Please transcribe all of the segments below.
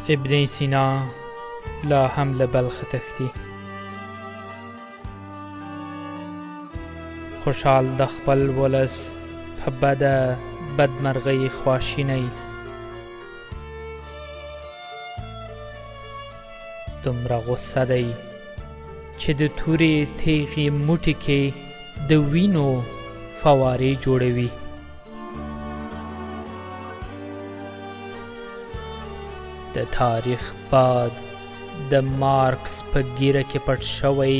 ابن سینا لا هم له بلخ تښتي. خوشحال د خپل ولس په بده بدمرغۍ خواشینی. دومره غصه دی چې د تورې تیغې موټي کې د وینو فوارې جوړوي. د تاریخ باد د مارکس په ګیره کې پټ شوی،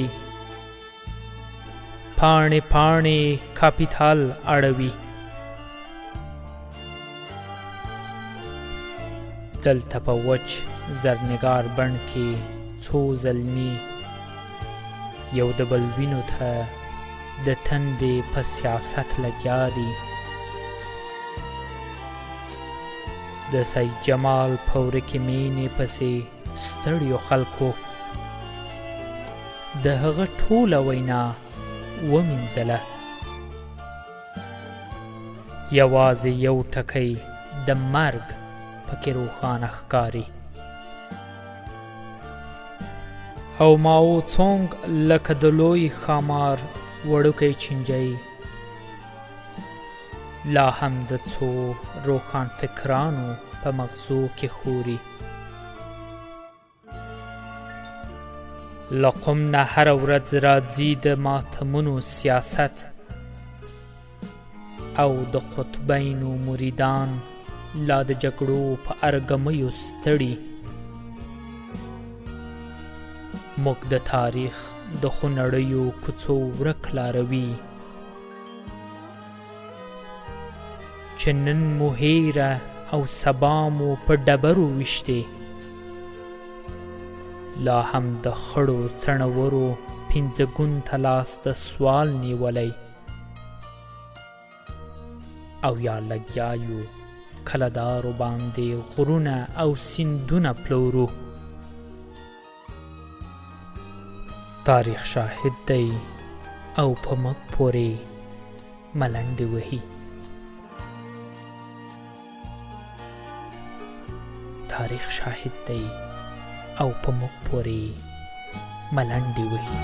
پاڼې پاڼې کاپیتال اړوي. دلته په وچ زرنګار بڼ کې څو زلمي یو د بل وینو ته د تندې په سیاست لګیا دي. د سید جمال په ورکې مینې پسې ستړیو خلکو د هغه ټوله وینا ومینځله. یوازې یو ټکی د مرګ پکې روښانه ښکاري. او ماو څونګ لکه د لوی ښامار وړوکی چینجی لا هم د څو روښان فکرانو په مغزو کې خوري. له قم نه هره ورځ راځي د ماتمونو سیاست، او د قطبینو مریدان لا د جګړو په ارګمیو ستړي. موږ د تاریخ د خونړیو کوڅو ورک لاروي چې نن مو هیره او سبا مو په ډبرو ویشتې. لا هم د خړو څڼورو پنځه ګون ته لاس د سوال نیولی، او یا لګیا یو کلهدارو باندې غرونه او سیندونه پلورو. تاریخ شاهد دی او په موږ پورې ملنډې وهي. تاریخ شاهد دی او په موږ پورې ملنډې وهي.